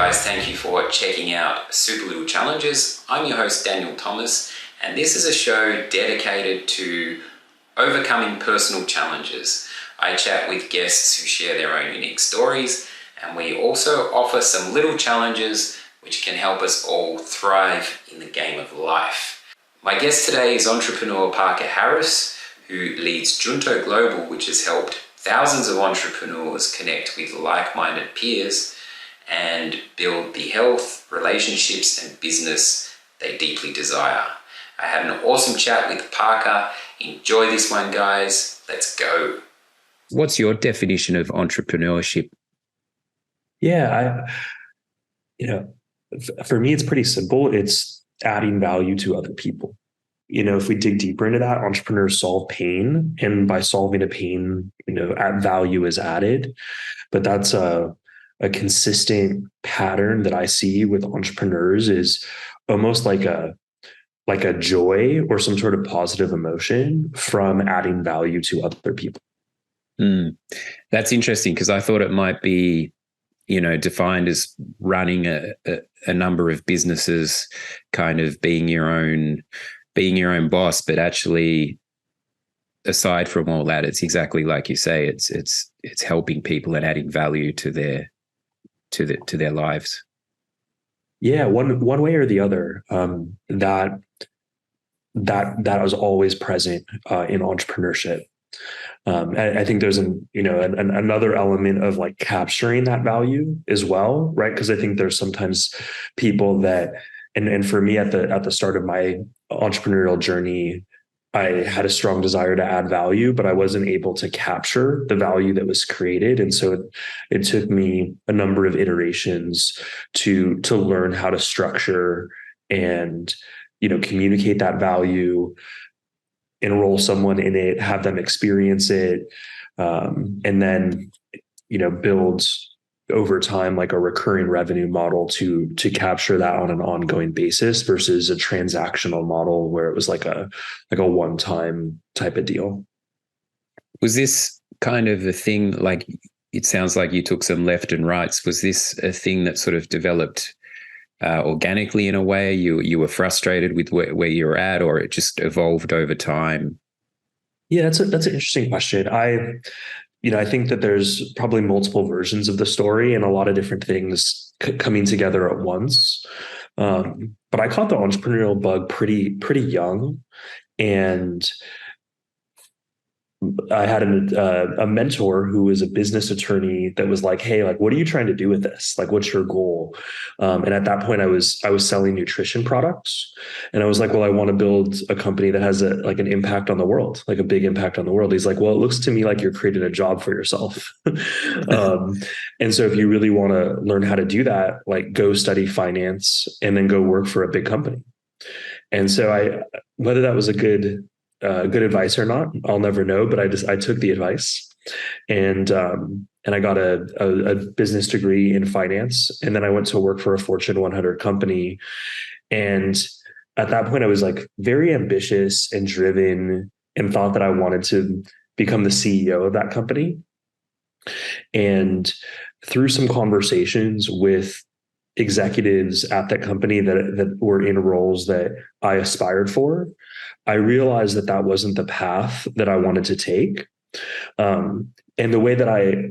guys, thank you for checking out Super Little Challenges. I'm your host, Daniel Thomas, and this is a show dedicated to overcoming personal challenges. I chat with guests who share their own unique stories, and we also offer some little challenges which can help us all thrive in the game of life. My guest today is entrepreneur Parker Harris, who leads Junto Global, which has helped thousands of entrepreneurs connect with like-minded peers and build the health, relationships, and business they deeply desire. I had an awesome chat with Parker. Enjoy this one, guys. Let's go. What's your definition of entrepreneurship? Yeah, for me, it's pretty simple. It's adding value to other people. If we dig deeper into that, entrepreneurs solve pain, and by solving a pain, value is added. But that's a consistent pattern that I see with entrepreneurs is almost like a joy or some sort of positive emotion from adding value to other people. That's interesting, because I thought it might be, defined as running a number of businesses, kind of being your own boss. But actually, aside from all that, it's exactly like you say. It's helping people and adding value to their lives. Yeah, one way or the other. That was always present in entrepreneurship. I think there's another element of like capturing that value as well, right? Because I think there's sometimes people that, and for me at the start of my entrepreneurial journey, I had a strong desire to add value, but I wasn't able to capture the value that was created. And so it took me a number of iterations to learn how to structure and, communicate that value, enroll someone in it, have them experience it, and then, build over time like a recurring revenue model to capture that on an ongoing basis versus a transactional model where it was like a one-time type of deal. Was this kind of a thing, like it sounds like you took some left and rights, was this a thing that sort of developed organically in a way? You were frustrated with where you're at, or it just evolved over time? Yeah, that's an interesting question. I think that there's probably multiple versions of the story and a lot of different things coming together at once. But I caught the entrepreneurial bug pretty young, and I had a mentor who was a business attorney that was like, "Hey, like, what are you trying to do with this? Like, what's your goal?" And at that point, I was selling nutrition products, and I was like, "Well, I want to build a company that has an impact on the world, like a big impact on the world." He's like, "Well, it looks to me like you're creating a job for yourself, and so if you really want to learn how to do that, like, go study finance and then go work for a big company." And so whether that was a good advice or not, I'll never know. But I took the advice, and I got a business degree in finance, and then I went to work for a Fortune 100 company. And at that point, I was like very ambitious and driven, and thought that I wanted to become the CEO of that company. And through some conversations with executives at that company that were in roles that I aspired for, I realized that wasn't the path that I wanted to take. And the way that I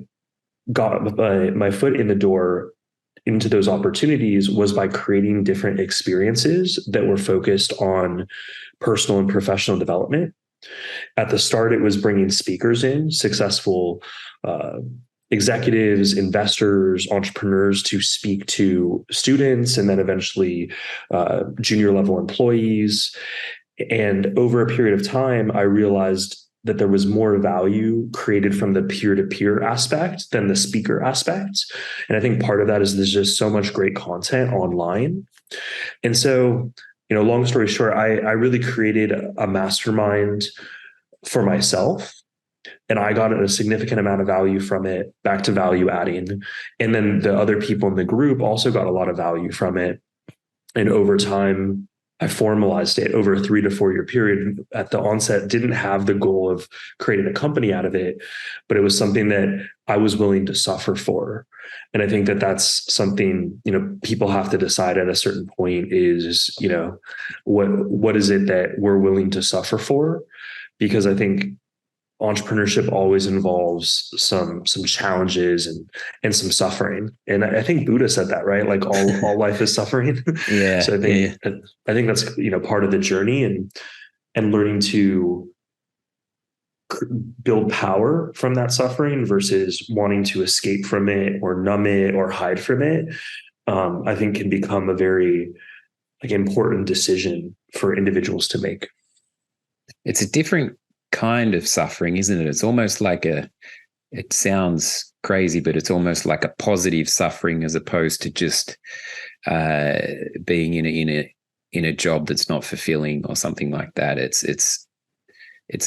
got my foot in the door into those opportunities was by creating different experiences that were focused on personal and professional development. At the start, it was bringing speakers in, successful executives, investors, entrepreneurs, to speak to students, and then eventually junior level employees. And over a period of time, I realized that there was more value created from the peer-to-peer aspect than the speaker aspect. And I think part of that is there's just so much great content online. And so, long story short, I really created a mastermind for myself. And I got a significant amount of value from it, back to value adding. And then the other people in the group also got a lot of value from it. And over time, I formalized it over a 3 to 4 year period. At the onset, didn't have the goal of creating a company out of it, but it was something that I was willing to suffer for. And I think that that's something, people have to decide at a certain point is, what is it that we're willing to suffer for? Because I think entrepreneurship always involves some challenges and some suffering. And I think Buddha said that, right? Like all life is suffering. Yeah, So yeah. I think that's part of the journey, and learning to build power from that suffering versus wanting to escape from it or numb it or hide from it. I think can become a very important decision for individuals to make. It's a different kind of suffering, isn't it? It's almost like it sounds crazy, but it's almost like a positive suffering as opposed to just being in a job that's not fulfilling or something like that. It's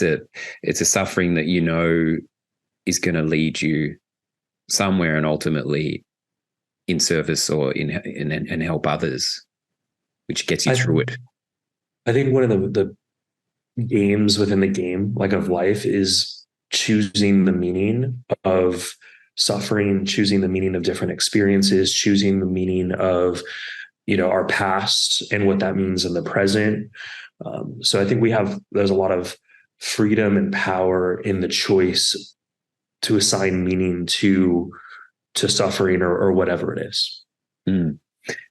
a suffering that is going to lead you somewhere and ultimately in service or and help others, which gets you through it. I think one of the games within the game, like of life, is choosing the meaning of suffering, choosing the meaning of different experiences, choosing the meaning of our past and what that means in the present. So I think there's a lot of freedom and power in the choice to assign meaning to suffering or whatever it is. Mm.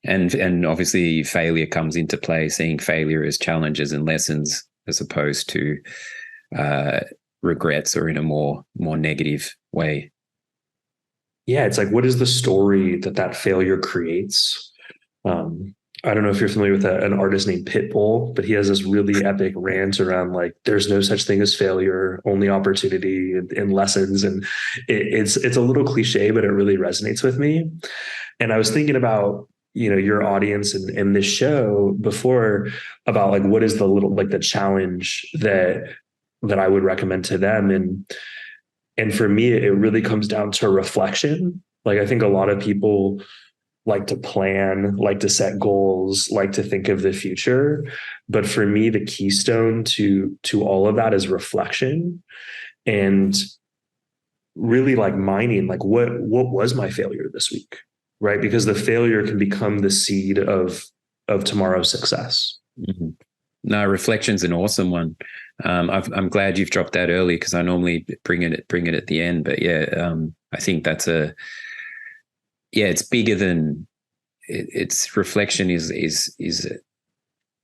And obviously failure comes into play, seeing failure as challenges and lessons as opposed to regrets or in a more negative way. Yeah, it's like, what is the story that failure creates? I don't know if you're familiar with an artist named Pitbull, but he has this really epic rant around like, there's no such thing as failure, only opportunity and lessons. And it's a little cliche, but it really resonates with me. And I was thinking about, your audience and this show before, about like, what is the challenge that I would recommend to them. And for me, it really comes down to reflection. Like, I think a lot of people like to plan, like to set goals, like to think of the future. But for me, the keystone to all of that is reflection, and really like mining, like what was my failure this week, right? Because the failure can become the seed of tomorrow's success. Mm-hmm. No, reflection's an awesome one. I'm glad you've dropped that early because I normally bring it at the end. But yeah, I think that's it's bigger than it's reflection is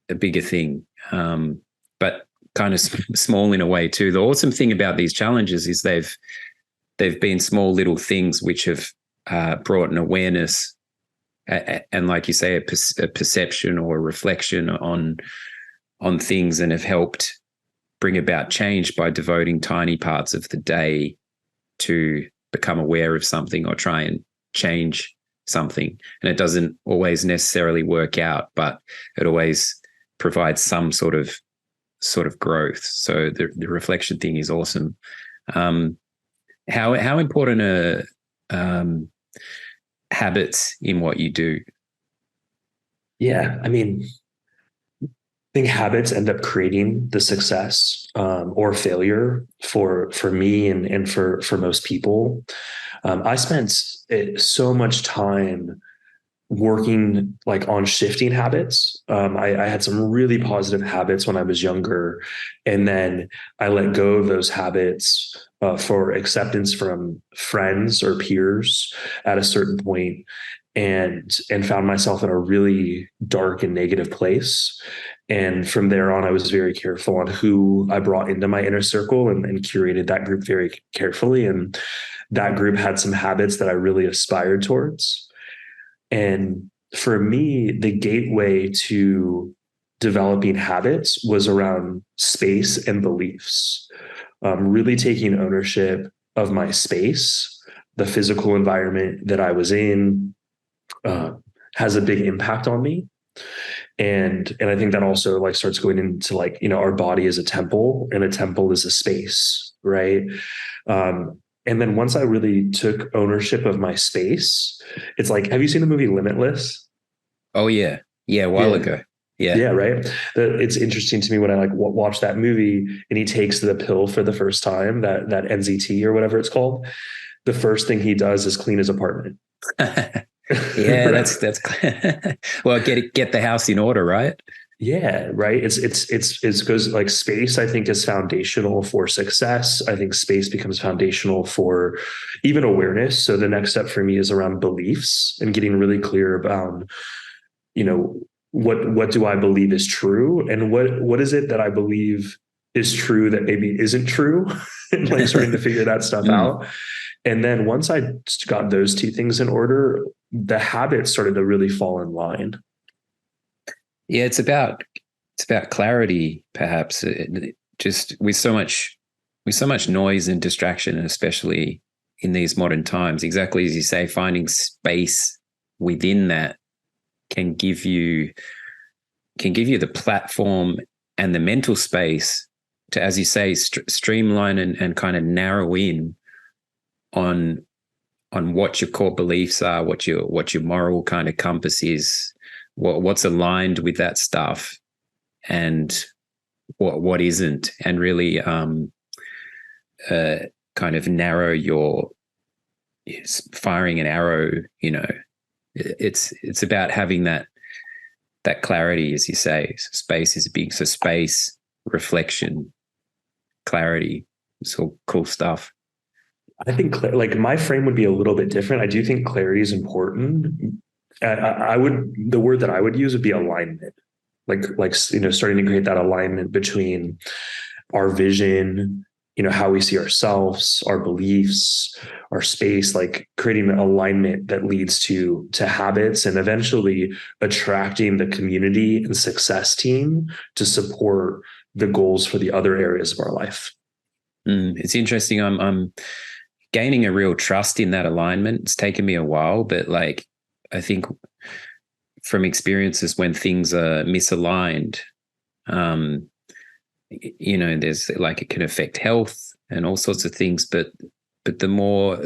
a bigger thing, but kind of small in a way too. The awesome thing about these challenges is they've been small little things which have brought an awareness and, like you say, a perception or a reflection on things, and have helped bring about change by devoting tiny parts of the day to become aware of something or try and change something. And it doesn't always necessarily work out, but it always provides some sort of growth. So the reflection thing is awesome. How important are habits in what you do? Yeah, I mean, I think habits end up creating the success or failure for me and for most people. I spent so much time working like on shifting habits. I had some really positive habits when I was younger, and then I let go of those habits for acceptance from friends or peers at a certain point, and found myself in a really dark and negative place. And from there on, I was very careful on who I brought into my inner circle, and curated that group very carefully. And that group had some habits that I really aspired towards. And for me, the gateway to developing habits was around space and beliefs, really taking ownership of my space. The physical environment that I was in has a big impact on me. And I think that also like starts going into like, our body is a temple, and a temple is a space, right? And then once I really took ownership of my space, it's like, have you seen the movie Limitless? Oh yeah, a while ago. Yeah. Yeah, right. It's interesting to me when I like watch that movie and he takes the pill for the first time, that NZT or whatever it's called. The first thing he does is clean his apartment. Yeah, Right. that's well, get the house in order, right? Yeah, right. It's goes like space, I think, is foundational for success. I think space becomes foundational for even awareness. So the next step for me is around beliefs and getting really clear about, you know, what do I believe is true, and what is it that I believe is true that maybe isn't true, and like starting to figure that stuff Mm. out. And then once I got those two things in order, the habits started to really fall in line. Yeah, it's about clarity, perhaps. Just with so much noise and distraction, and especially in these modern times, exactly as you say, finding space within that can give you the platform and the mental space to, as you say, streamline and kind of narrow in on what your core beliefs are, what your moral kind of compass is, what's aligned with that stuff, and what isn't, and really kind of narrow your firing an arrow. It's about having that clarity, as you say. Space is big. So space, reflection, clarity, it's all cool stuff. I think like my frame would be a little bit different. I do think clarity is important. I would, the word that I would use would be alignment. Like starting to create that alignment between our vision, how we see ourselves, our beliefs, our space, like creating an alignment that leads to habits, and eventually attracting the community and success team to support the goals for the other areas of our life. It's interesting. I'm gaining a real trust in that alignment. It's taken me a while, but like, I think from experiences when things are misaligned, there's like, it can affect health and all sorts of things, but the more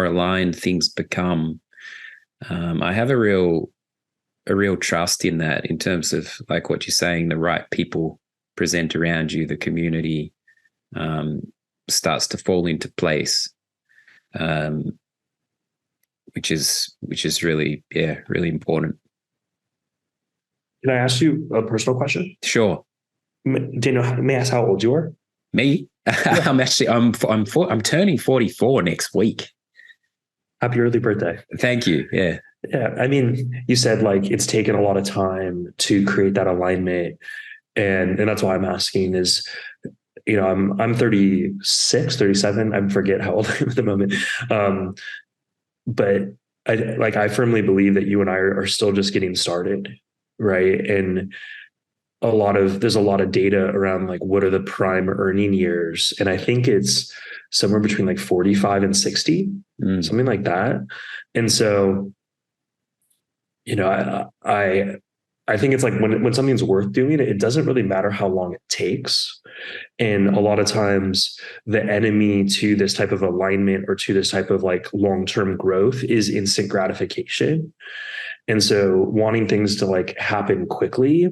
aligned things become, I have a real trust in that, in terms of like what you're saying, the right people present around you, the community starts to fall into place, which is really, really important. Can I ask you a personal question? Sure. Daniel, may I ask how old you are? Me? Yeah. I'm turning 44 next week. Happy early birthday. Thank you. Yeah. Yeah. I mean, you said like it's taken a lot of time to create that alignment. And that's why I'm asking is, I'm 36, 37. I forget how old I am at the moment. But I firmly believe that you and I are still just getting started. Right. And there's a lot of data around like what are the prime earning years. And I think it's somewhere between like 45 and 60, something like that. And so, I think it's like when something's worth doing, it doesn't really matter how long it takes. And a lot of times the enemy to this type of alignment or to this type of like long-term growth is instant gratification. And so wanting things to like happen quickly,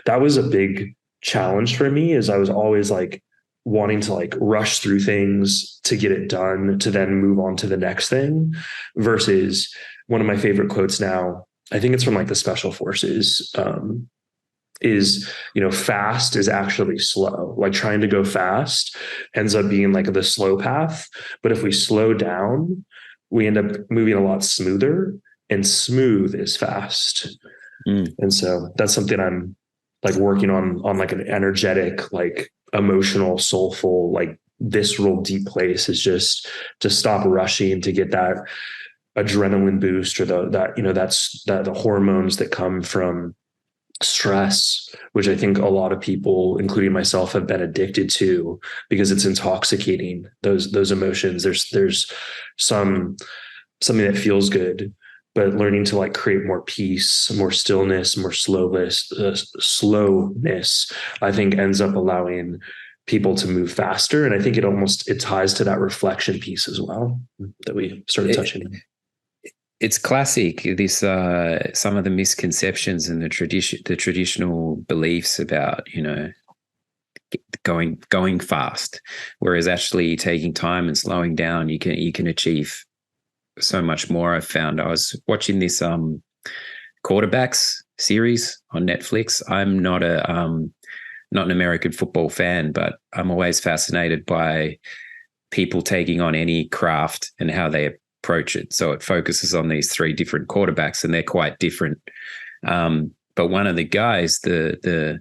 that was a big challenge for me, is I was always like wanting to like rush through things to get it done, to then move on to the next thing, versus one of my favorite quotes now, I think it's from like the special forces, is, fast is actually slow. Like trying to go fast ends up being like the slow path. But if we slow down, we end up moving a lot smoother, and smooth is fast. And so that's something I'm like working on like an energetic, like emotional, soulful, like visceral, deep place, is just to stop rushing to get that adrenaline boost, or the hormones that come from stress, which I think a lot of people, including myself, have been addicted to because it's intoxicating. Those emotions. There's something that feels good, but learning to like create more peace, more stillness, more slowness, I think ends up allowing people to move faster. And I think it ties to that reflection piece as well that we started touching on. it's classic. This some of the misconceptions and the traditional beliefs about, going fast, whereas actually taking time and slowing down, you can achieve so much more. I found I was watching this quarterbacks series on Netflix. I'm not an American football fan, but I'm always fascinated by people taking on any craft and how they approach it. So it focuses on these three different quarterbacks, and they're quite different. But one of the guys, the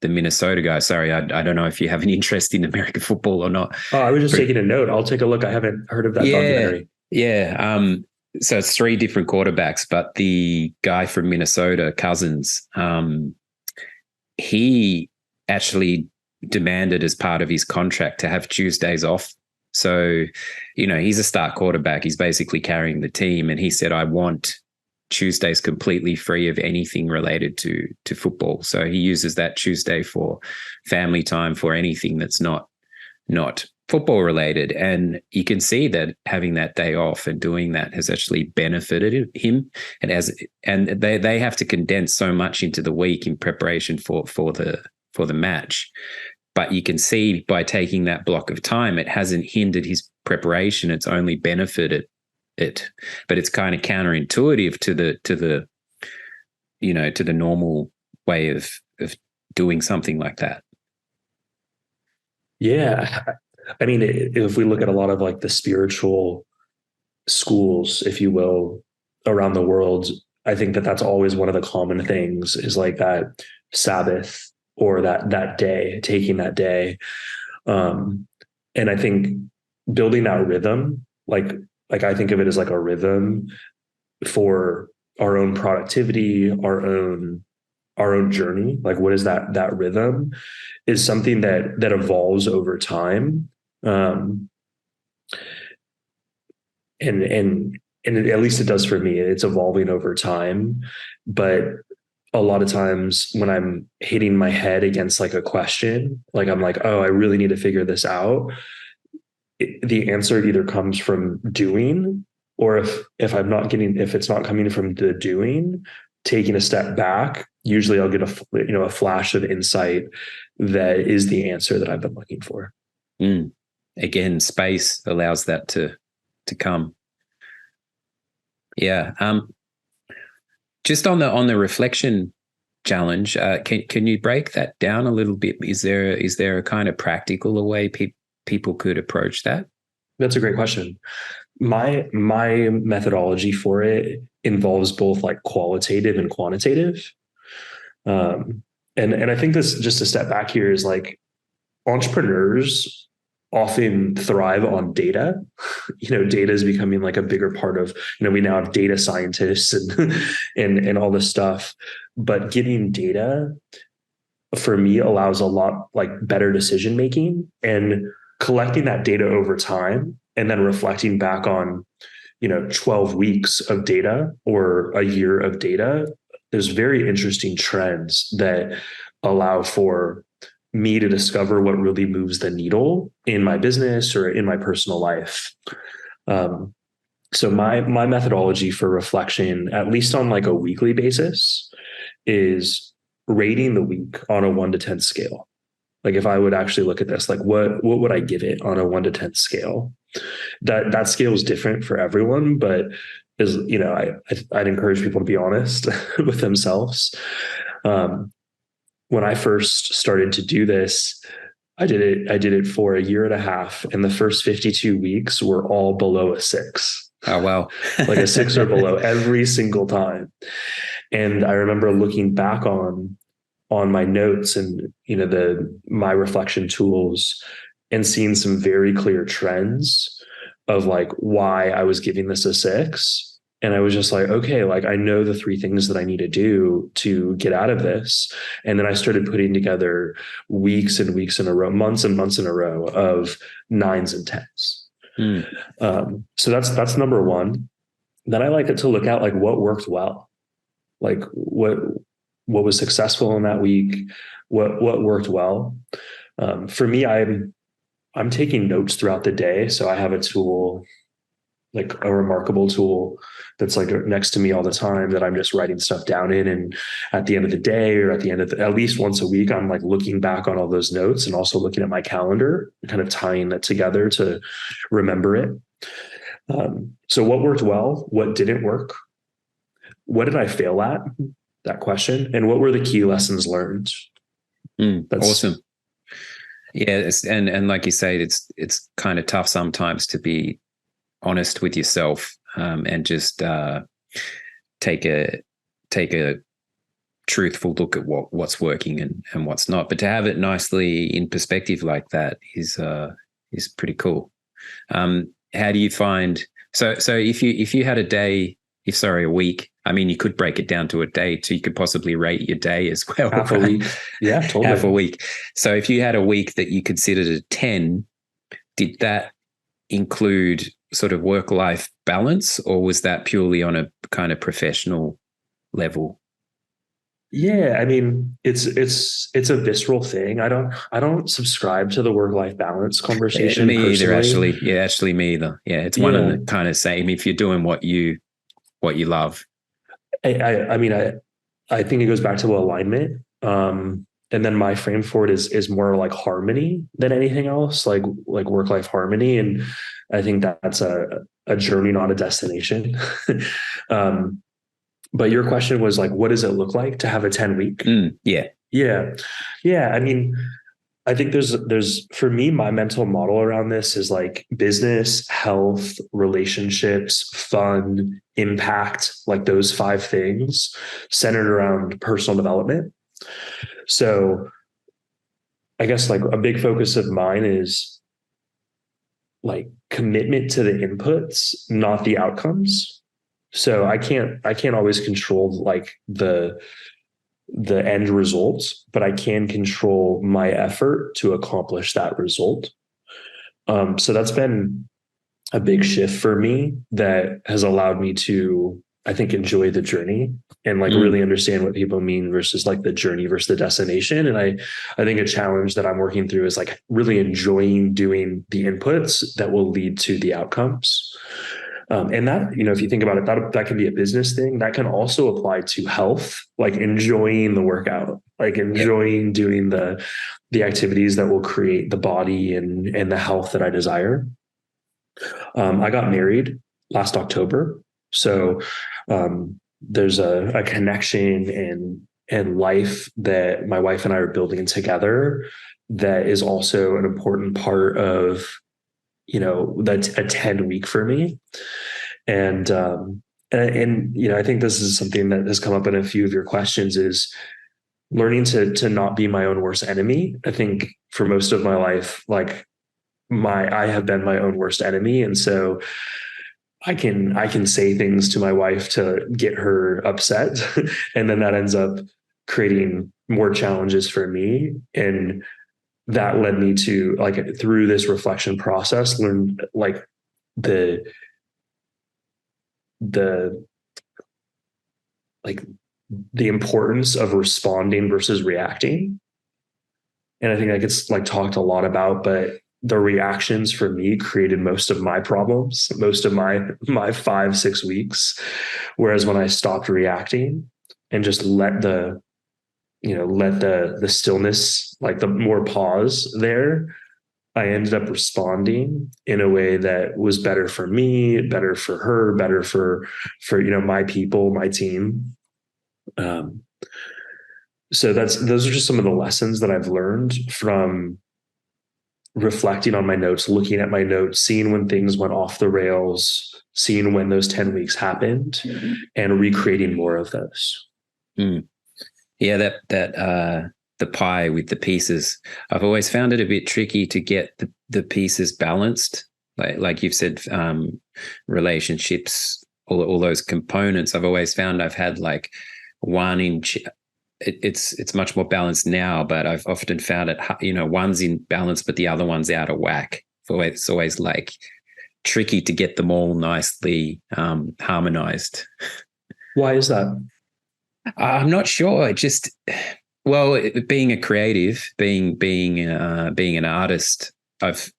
Minnesota guy, sorry, I don't know if you have an interest in American football or not. Oh, I was just taking a note. I'll take a look. I haven't heard of that documentary. Yeah. So it's three different quarterbacks, but the guy from Minnesota, Cousins, he actually demanded as part of his contract to have Tuesdays off. So, he's a start quarterback. He's basically carrying the team. And he said, I want Tuesdays completely free of anything related to football. So he uses that Tuesday for family time, for anything that's not football related. And you can see that having that day off and doing that has actually benefited him. And they have to condense so much into the week in preparation for the match. But you can see by taking that block of time, it hasn't hindered his preparation. It's only benefited it. But it's kind of counterintuitive to the normal way of doing something like that. Yeah. I mean, if we look at a lot of like the spiritual schools, if you will, around the world, I think that that's always one of the common things is like that Sabbath or that day, taking that day. And I think building that rhythm, like I think of it as like a rhythm for our own productivity, our own journey. Like, what is that rhythm is something that evolves over time. And at least it does for me. It's evolving over time, but a lot of times when I'm hitting my head against like a question, like I'm like, oh, I really need to figure this out. The answer either comes from doing, or if it's not coming from the doing, taking a step back, usually I'll get a flash of insight that is the answer that I've been looking for. Again, space allows that to come. Yeah. Just on the reflection challenge, can you break that down a little bit? Is there a kind of practical way people could approach that? That's a great question. My methodology for it involves both like qualitative and quantitative. And I think this, just a step back here, is like entrepreneurs often thrive on data. Data is becoming like a bigger part of, we now have data scientists and all this stuff, but getting data for me allows a lot like better decision making, and collecting that data over time and then reflecting back on, 12 weeks of data or a year of data. There's very interesting trends that allow for me to discover what really moves the needle in my business or in my personal life. So my methodology for reflection, at least on like a weekly basis, is rating the week on a 1 to 10 scale. Like if I would actually look at this, like what would I give it on a 1 to 10 scale? That scale is different for everyone, but I'd encourage people to be honest with themselves. When I first started to do this, I did it for a year and a half, and the first 52 weeks were all below a 6. Oh, wow. Like a 6 or below every single time. And I remember looking back on my notes and, my reflection tools, and seeing some very clear trends of like why I was giving this a 6. And I was just like, okay, like I know the 3 things that I need to do to get out of this. And then I started putting together weeks and weeks in a row, months and months in a row of 9s and 10s. So that's number one. Then I like it to look at like what worked well, like what was successful in that week, what worked well. For me, I'm taking notes throughout the day. So I have a tool like a remarkable tool that's like next to me all the time that I'm just writing stuff down in. And at the end of the day, or at the end of at least once a week, I'm like looking back on all those notes and also looking at my calendar and kind of tying that together to remember it. So what worked well? What didn't work? What did I fail at? That question. And what were the key lessons learned? That's awesome. Yeah, and like you say, it's kind of tough sometimes to be honest with yourself, and just take a truthful look at what's working and what's not. But to have it nicely in perspective like that is pretty cool. How do you find so if you had a week? I mean, you could break it down to a day, so you could possibly rate your day as well. Half a week. Yeah, totally. Half a week. So if you had a week that you considered a 10, did that include sort of work-life balance, or was that purely on a kind of professional level? Yeah, I mean, it's a visceral thing. I don't subscribe to the work-life balance conversation. Me either, personally. actually. Yeah, actually, me either. Yeah, it's one and the kind of same. If you're doing what you love. I mean, I think it goes back to alignment. And then my frame for it is more like harmony than anything else, like work-life harmony. And I think that's a journey, not a destination. But your question was like, what does it look like to have a 10-week? Yeah. I mean, I think there's for me, my mental model around this is like business, health, relationships, fun, impact, like those 5 things centered around personal development. So I guess like a big focus of mine is like commitment to the inputs, not the outcomes. So I can't always control like the end results, but I can control my effort to accomplish that result. So that's been a big shift for me that has allowed me to, I think, enjoy the journey and like really understand what people mean versus like the journey versus the destination. And I think a challenge that I'm working through is like really enjoying doing the inputs that will lead to the outcomes. And that, if you think about it, that can be a business thing. That can also apply to health, like enjoying the workout, like enjoying doing the activities that will create the body and the health that I desire. I got married last October. So there's a connection and life that my wife and I are building together that is also an important part of that's a 10-week for me. And I think this is something that has come up in a few of your questions is learning to not be my own worst enemy. I think for most of my life, like I have been my own worst enemy. And so I can say things to my wife to get her upset. And then that ends up creating more challenges for me. And that led me to like through this reflection process, learn like the importance of responding versus reacting. And I think that gets like talked a lot about, but the reactions for me created most of my problems, most of my 5-6 weeks. Whereas when I stopped reacting and just let the stillness, like the more pause there, I ended up responding in a way that was better for me, better for her, better for my people, my team. So those are just some of the lessons that I've learned from reflecting on my notes, looking at my notes, seeing when things went off the rails, seeing when those 10 weeks happened, and recreating more of those. Yeah, that the pie with the pieces. I've always found it a bit tricky to get the pieces balanced. Like you've said, relationships, all those components. I've always found I've had like one inch. It's much more balanced now, but I've often found it, one's in balance, but the other one's out of whack. It's always like tricky to get them all nicely harmonized. Why is that? I'm not sure. Being a creative, being an artist, I've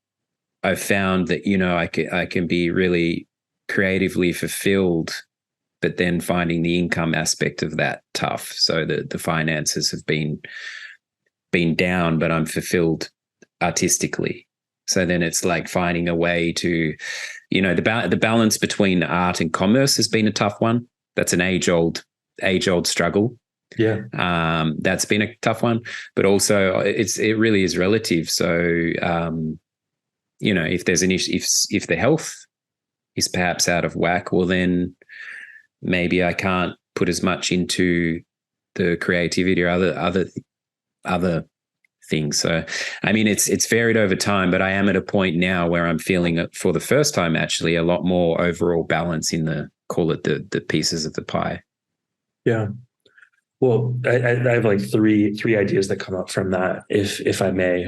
found that I can be really creatively fulfilled, but then finding the income aspect of that tough. So the finances have been down, but I'm fulfilled artistically. So then it's like finding a way to, the balance between art and commerce has been a tough one. That's an age-old struggle. Yeah. That's been a tough one, but also it really is relative. So, if there's an issue, if the health is perhaps out of whack, well, then maybe I can't put as much into the creativity or other things. So, I mean, it's varied over time, but I am at a point now where I'm feeling it for the first time, actually, a lot more overall balance in the pieces of the pie. Yeah. Well, I have like three ideas that come up from that, if I may.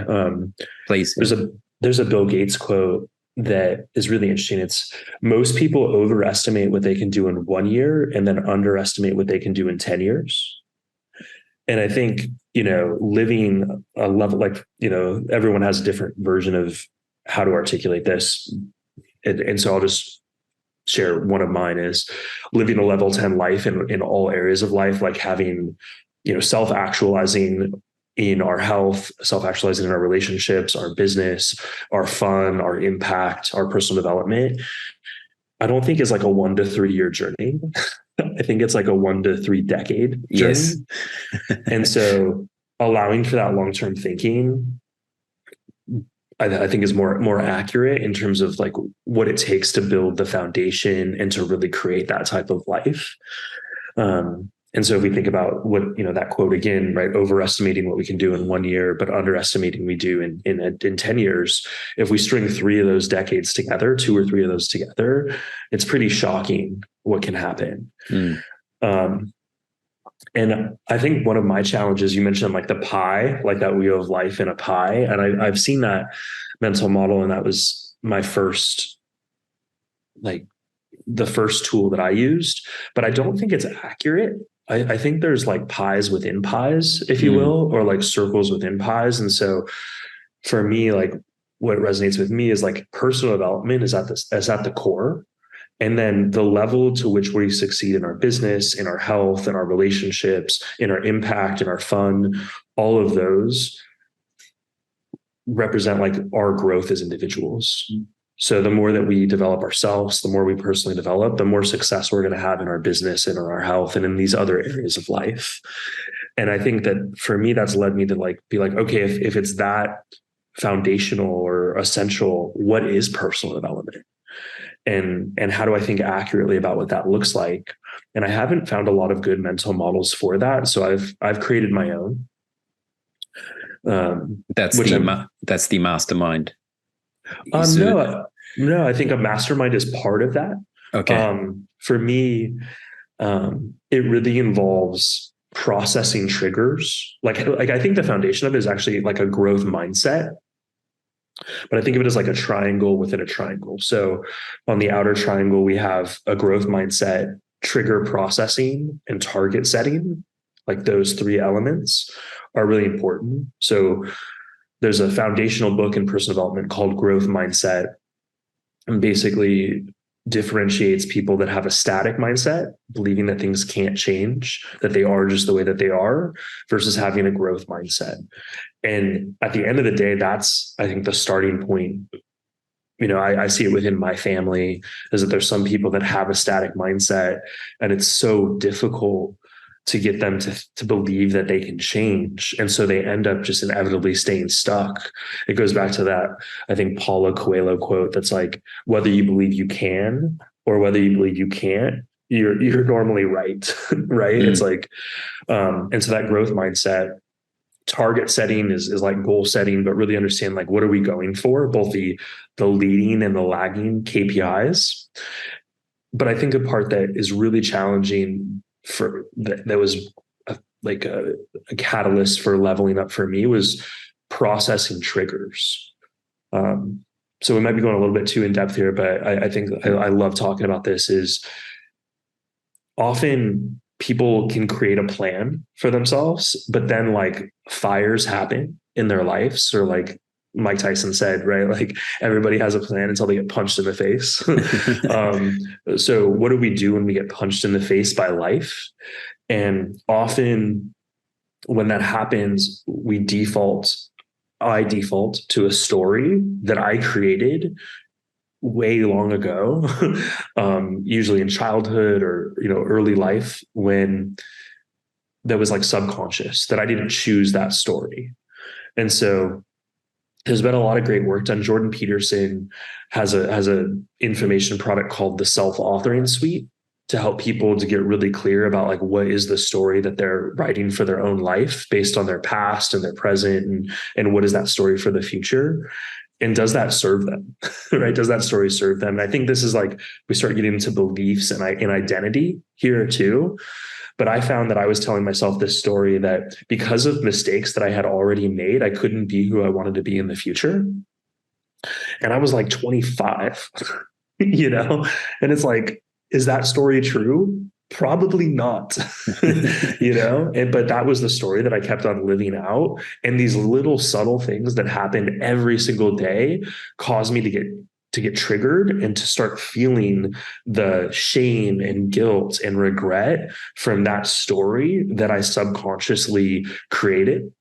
Please. There's a Bill Gates quote that is really interesting. It's most people overestimate what they can do in 1 year and then underestimate what they can do in 10 years. And I think, living a level like, everyone has a different version of how to articulate this. And so I'll just share one of mine is living a level 10 life in all areas of life, like having, self-actualizing in our health, self-actualizing in our relationships, our business, our fun, our impact, our personal development. I don't think is like a 1 to 3 year journey. I think it's like a 1 to 3 decade journey. Yes. And so allowing for that long-term thinking, I think is more accurate in terms of like what it takes to build the foundation and to really create that type of life. And so if we think about what, that quote again, right, overestimating what we can do in 1 year, but underestimating we do in 10 years, if we string 3 of those decades together, 2 or 3 of those together, it's pretty shocking what can happen. And I think one of my challenges, you mentioned like the pie, like that wheel of life in a pie. And I've seen that mental model. And that was my first, like the first tool that I used, but I don't think it's accurate. I think there's like pies within pies, if you will, or like circles within pies. And so for me, like what resonates with me is like personal development is at the core. And then the level to which we succeed in our business, in our health, in our relationships, in our impact, in our fun, all of those represent like our growth as individuals. So the more that we develop ourselves, the more we personally develop, the more success we're going to have in our business and in our health and in these other areas of life. And I think that for me, that's led me to like be like, okay, if it's that foundational or essential, what is personal development? And how do I think accurately about what that looks like? And I haven't found a lot of good mental models for that. So I've created my own. That's the Mastermind. No, I think a mastermind is part of that. Okay. For me, it really involves processing triggers. Like I think the foundation of it is actually like a growth mindset. But I think of it as like a triangle within a triangle. So on the outer triangle, we have a growth mindset, trigger processing, and target setting. Like those 3 elements are really important. So there's a foundational book in personal development called Growth Mindset, and basically differentiates people that have a static mindset, believing that things can't change, that they are just the way that they are, versus having a growth mindset. And at the end of the day, that's, I think, the starting point. I see it within my family is that there's some people that have a static mindset, and it's so difficult to get them to believe that they can change. And so they end up just inevitably staying stuck. It goes back to that, I think, Paulo Coelho quote that's like, whether you believe you can or whether you believe you can't, you're normally right. Right. It's like, and so that growth mindset, target setting is like goal setting, but really understand like, what are we going for? Both the leading and the lagging KPIs. But I think a part that is really challenging for that was a catalyst for leveling up for me was processing triggers. So we might be going a little bit too in depth here, but I think I love talking about this. Is often people can create a plan for themselves, but then like fires happen in their lives, or like Mike Tyson said, right? Like everybody has a plan until they get punched in the face. So what do we do when we get punched in the face by life? And often when that happens, I default to a story that I created way long ago, usually in childhood or, early life, when that was like subconscious, that I didn't choose that story. And so there's been a lot of great work done. Jordan Peterson has a information product called the self-authoring suite to help people to get really clear about like what is the story that they're writing for their own life based on their past and their present, and what is that story for the future, and does that serve them? Right? Does that story serve them? And I think this is like we start getting into beliefs and identity here too. But I found that I was telling myself this story that because of mistakes that I had already made, I couldn't be who I wanted to be in the future. And I was like 25, and it's like, is that story true? Probably not, but that was the story that I kept on living out. And these little subtle things that happened every single day caused me to get triggered and to start feeling the shame and guilt and regret from that story that I subconsciously created.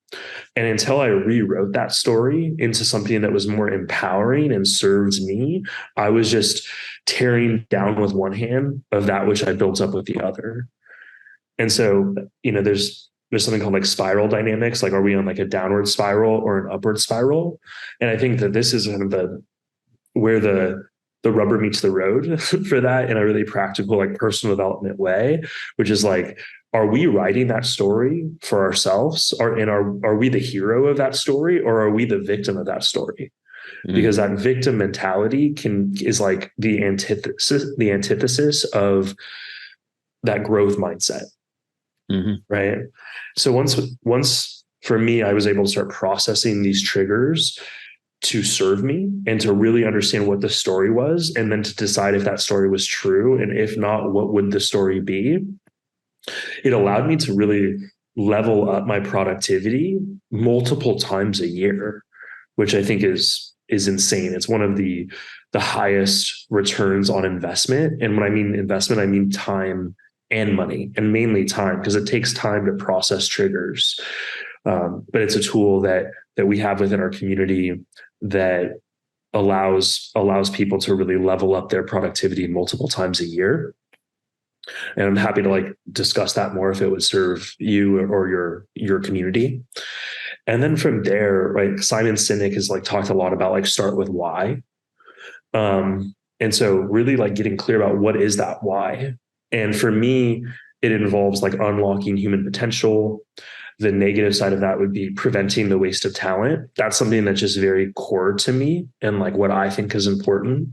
And until I rewrote that story into something that was more empowering and serves me, I was just tearing down with one hand of that which I built up with the other. And so, there's something called like spiral dynamics. Like, are we on like a downward spiral or an upward spiral? And I think that this is kind of where the rubber meets the road for that in a really practical, like personal development way, which is like, are we writing that story for ourselves? Are we the hero of that story, or are we the victim of that story? Because that victim mentality is like the antithesis of that growth mindset. Right. So once for me, I was able to start processing these triggers to serve me and to really understand what the story was, and then to decide if that story was true. And if not, what would the story be? It allowed me to really level up my productivity multiple times a year, which I think is insane. It's one of the highest returns on investment. And when I mean investment, I mean time and money, and mainly time, because it takes time to process triggers. But it's a tool that we have within our community that allows people to really level up their productivity multiple times a year. And I'm happy to like discuss that more if it would serve you or your community. And then from there, right, Simon Sinek has like talked a lot about like start with why. And so really like getting clear about what is that why. And for me, it involves like unlocking human potential. The negative side of that would be preventing the waste of talent. That's something that's just very core to me and like what I think is important.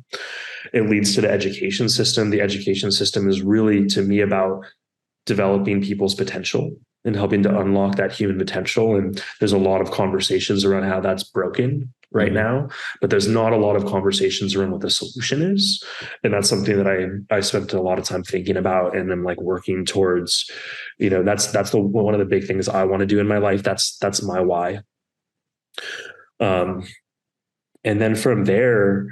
It leads to the education system. The education system is really, to me, about developing people's potential and helping to unlock that human potential. And there's a lot of conversations around how that's broken right now, but there's not a lot of conversations around what the solution is. And that's something that I spent a lot of time thinking about, and I'm like working towards, that's one of the big things I want to do in my life. That's my why. And then from there,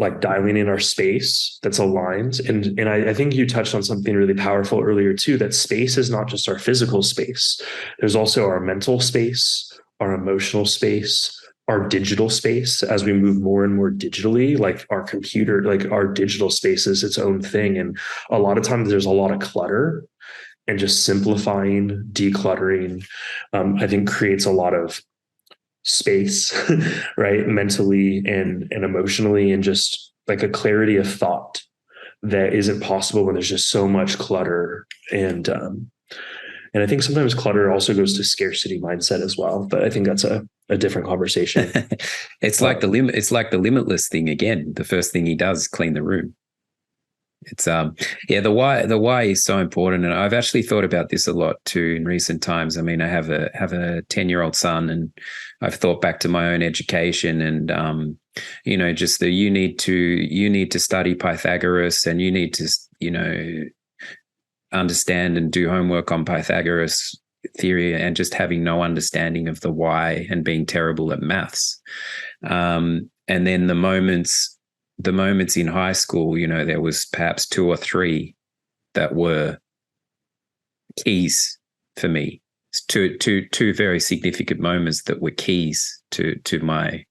like dialing in our space that's aligned. And I think you touched on something really powerful earlier too, that space is not just our physical space. There's also our mental space, our emotional space, our digital space. As we move more and more digitally, like our computer, like our digital space is its own thing. And a lot of times there's a lot of clutter, and just simplifying, decluttering, I think creates a lot of space, right? Mentally and emotionally, and just like a clarity of thought that isn't possible when there's just so much clutter. And I think sometimes clutter also goes to scarcity mindset as well, but I think that's a different conversation. It's like the limitless thing again. The first thing he does is clean the room. It's the why is so important, and I've actually thought about this a lot too in recent times. I mean, I have a 10-year-old son, and I've thought back to my own education, and just you need to study Pythagoras, and you need to understand and do homework on Pythagoras theory, and just having no understanding of the why, and being terrible at maths. And then the moments in high school, there was perhaps 2 or 3 that were keys for me. Two very significant moments that were keys to my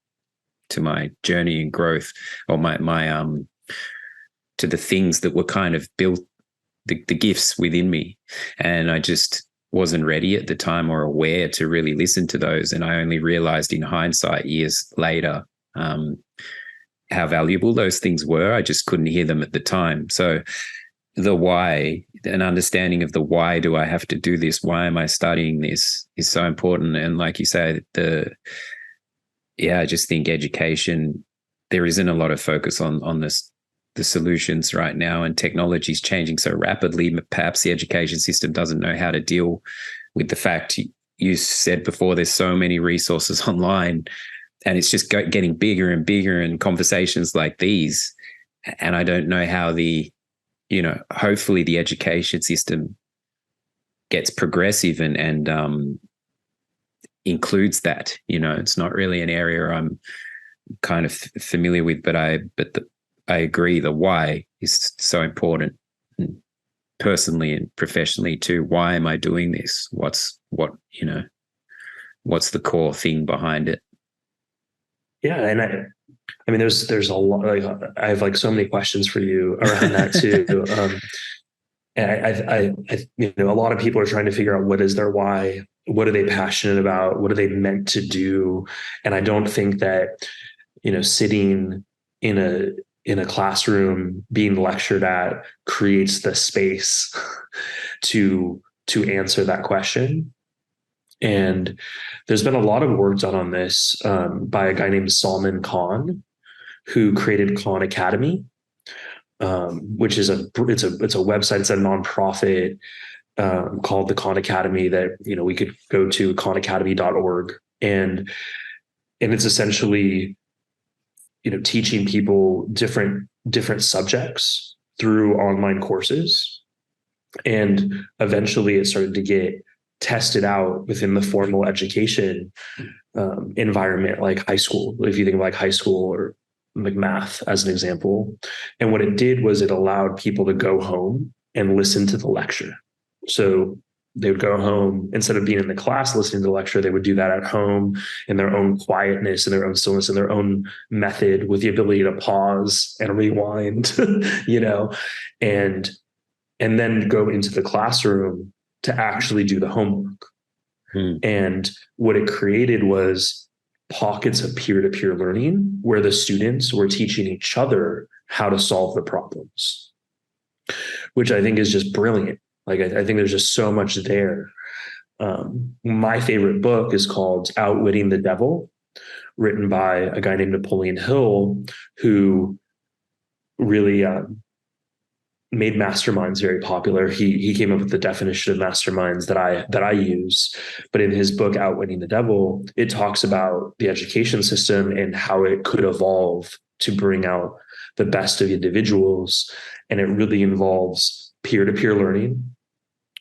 journey and growth, or my to the things that were kind of built, the gifts within me. And I just wasn't ready at the time or aware to really listen to those. And I only realized in hindsight, years later, how valuable those things were. I just couldn't hear them at the time. So the why, an understanding of the why do I have to do this? Why am I studying this is so important. And like you say, I just think education, there isn't a lot of focus on this, the solutions right now, and technology is changing so rapidly. Perhaps the education system doesn't know how to deal with the fact you said before, there's so many resources online, and it's just getting bigger and bigger, and conversations like these. And I don't know how hopefully the education system gets progressive and includes that. It's not really an area I'm kind of familiar with, but I agree the why is so important, personally and professionally too. Why am I doing this? What's the core thing behind it? Yeah, and I mean, there's a lot. Like, I have like so many questions for you around that too. And a lot of people are trying to figure out what is their why, what are they passionate about, what are they meant to do, and I don't think that sitting in a classroom being lectured at creates the space to answer that question. And there's been a lot of work done on this by a guy named Salman Khan, who created Khan Academy, which is it's a website, it's a nonprofit called the Khan Academy that we could go to khanacademy.org, and it's essentially teaching people different subjects through online courses, and eventually it started to get tested out within the formal education environment, like high school, if you think of like high school or like math as an example. And what it did was it allowed people to go home and listen to the lecture. So they would go home, instead of being in the class listening to the lecture, they would do that at home in their own quietness, in their own stillness, in their own method, with the ability to pause and rewind, and then go into the classroom to actually do the homework. And what it created was pockets of peer-to-peer learning where the students were teaching each other how to solve the problems, which I think is just brilliant. Like, I think there's just so much there. My favorite book is called Outwitting the Devil, written by a guy named Napoleon Hill, who really made masterminds very popular. He came up with the definition of masterminds that I use. But in his book, Outwitting the Devil, it talks about the education system and how it could evolve to bring out the best of individuals. And it really involves peer-to-peer learning,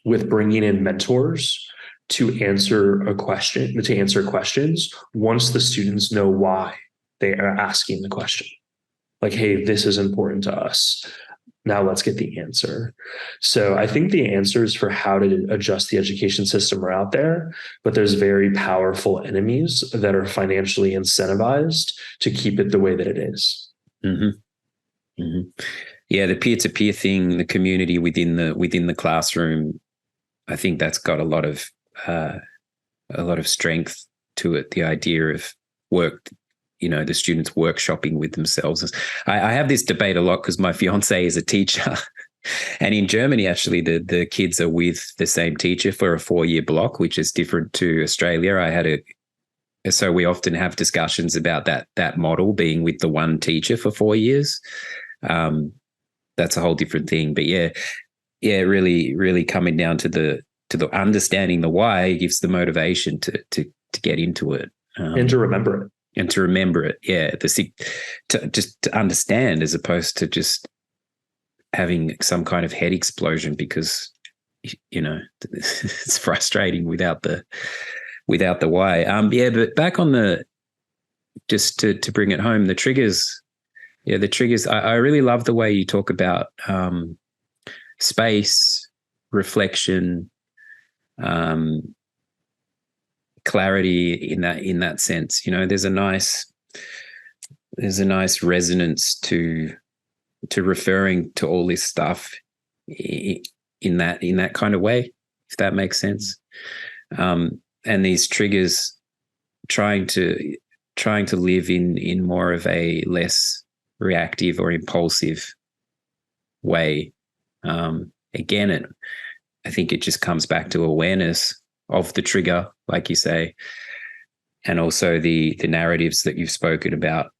with bringing in mentors to answer questions once the students know why they are asking the question. Like, hey, this is important to us. Now let's get the answer. So I think the answers for how to adjust the education system are out there, but there's very powerful enemies that are financially incentivized to keep it the way that it is. Mm-hmm. Mm-hmm. Yeah, the peer-to-peer thing, the community within the classroom, I think that's got a lot of strength to it. The idea of work, the students workshopping with themselves. I have this debate a lot because my fiance is a teacher, and in Germany, actually, the kids are with the same teacher for a 4-year block, which is different to Australia. So we often have discussions about that model being with the one teacher for 4 years. That's a whole different thing, but yeah, really, really coming down to the understanding the why gives the motivation to get into it, and to remember it. And to remember it, yeah. To understand, as opposed to just having some kind of head explosion because it's frustrating without the why. But back on the just to bring it home, the triggers. Yeah, the triggers. I really love the way you talk about space, reflection, clarity in that sense. There's a nice resonance to referring to all this stuff in that kind of way, if that makes sense. And these triggers, trying to live in more of a less reactive or impulsive way. Again, I think it just comes back to awareness of the trigger, like you say, and also the narratives that you've spoken about.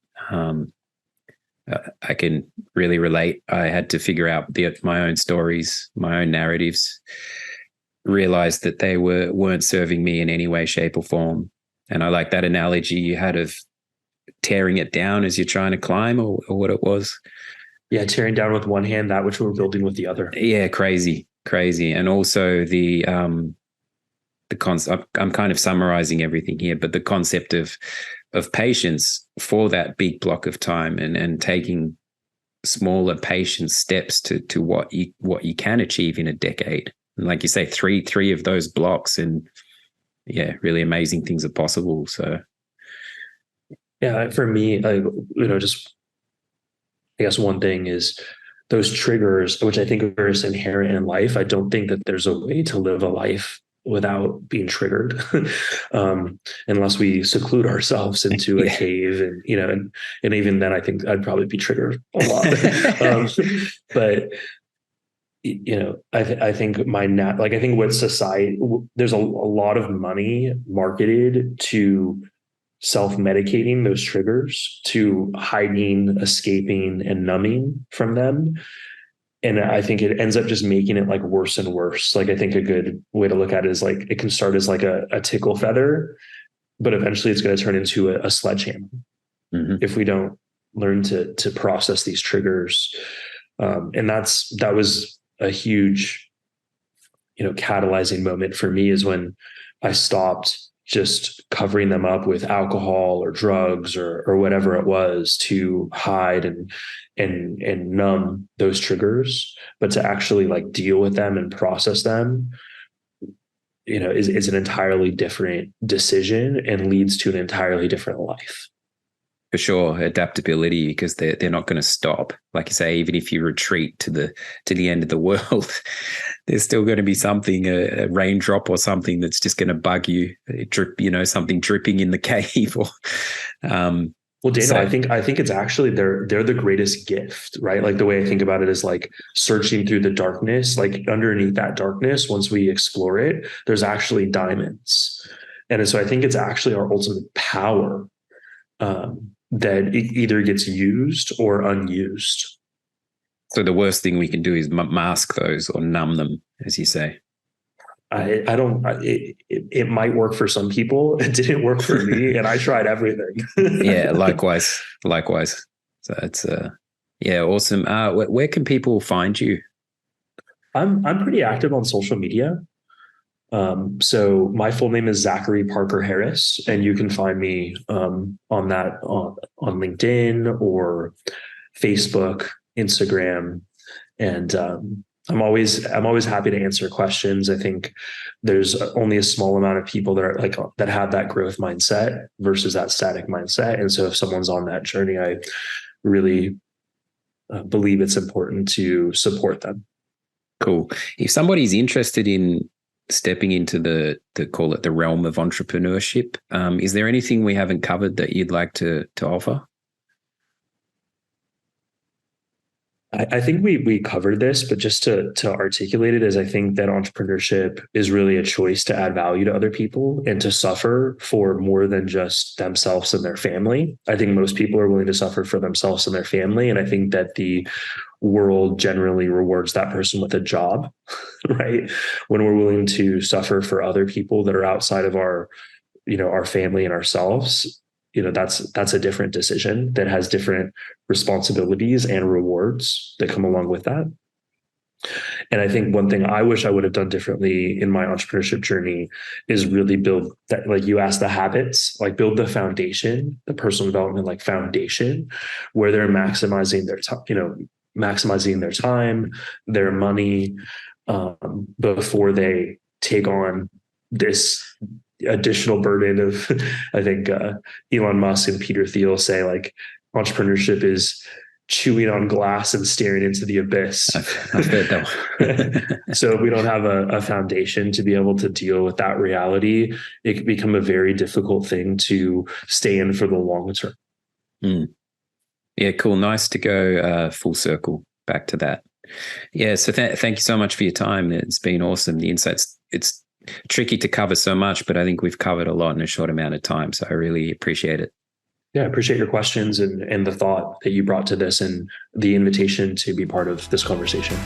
I can really relate. I had to figure out my own stories, my own narratives, realized that they weren't serving me in any way, shape, or form. And I like that analogy you had of tearing it down as you're trying to climb, or what it was. Yeah, tearing down with one hand that which we're building with the other. Yeah, crazy. And also the concept. I'm kind of summarizing everything here, but the concept of patience for that big block of time, and taking smaller patient steps to what you can achieve in a decade. And like you say, three of those blocks, and yeah, really amazing things are possible. So yeah, for me, just I guess one thing is those triggers, which I think are just inherent in life. I don't think that there's a way to live a life without being triggered, unless we seclude ourselves into a cave, and even then, I think I'd probably be triggered a lot. But I think I think what society, there's a lot of money marketed to self-medicating those triggers, to hiding, escaping, and numbing from them. And I think it ends up just making it like worse and worse. Like, I think a good way to look at it is like, it can start as like a tickle feather, but eventually it's going to turn into a sledgehammer if we don't learn to process these triggers. And that was a huge, catalyzing moment for me, is when I stopped just covering them up with alcohol or drugs or whatever it was to hide and numb those triggers, but to actually like deal with them and process them, is an entirely different decision and leads to an entirely different life. For sure, adaptability, because they're not going to stop. Like you say, even if you retreat to the end of the world, there's still going to be something, a raindrop or something that's just going to bug you. Something dripping in the cave. Or, well, Daniel, I think it's actually they're the greatest gift, right? Like, the way I think about it is like searching through the darkness. Like, underneath that darkness, once we explore it, there's actually diamonds. And so I think it's actually our ultimate power, that it either gets used or unused. So the worst thing we can do is mask those or numb them, as you say. It might work for some people. It didn't work for me, and I tried everything. Yeah, likewise. So it's awesome. Where can people find you? I'm pretty active on social media. So my full name is Zachary Parker Harris, and you can find me on LinkedIn or Facebook, Instagram, and I'm always happy to answer questions. I think there's only a small amount of people that have that growth mindset versus that static mindset, and so if someone's on that journey, I really believe it's important to support them. Cool. If somebody's interested in stepping into the call it the realm of entrepreneurship, is there anything we haven't covered that you'd like to offer? I think we covered this, but just to articulate it, is I think that entrepreneurship is really a choice to add value to other people and to suffer for more than just themselves and their family. I think most people are willing to suffer for themselves and their family. And I think that the world generally rewards that person with a job, right? When we're willing to suffer for other people that are outside of our family and ourselves, that's a different decision that has different responsibilities and rewards that come along with that. And I think one thing I wish I would have done differently in my entrepreneurship journey is really build that, like you asked, the habits, like build the foundation, the personal development, like foundation, where they're maximizing their time, maximizing their time, their money, before they take on this additional burden of, I think Elon Musk and Peter Thiel say, like, entrepreneurship is chewing on glass and staring into the abyss. I've heard that one. So if we don't have a foundation to be able to deal with that reality, it can become a very difficult thing to stay in for the long term. Yeah, cool. Nice to go full circle back to that. Yeah, so thank you so much for your time. It's been awesome. The insights, it's tricky to cover so much, but I think we've covered a lot in a short amount of time. So I really appreciate it. Yeah, I appreciate your questions and the thought that you brought to this and the invitation to be part of this conversation.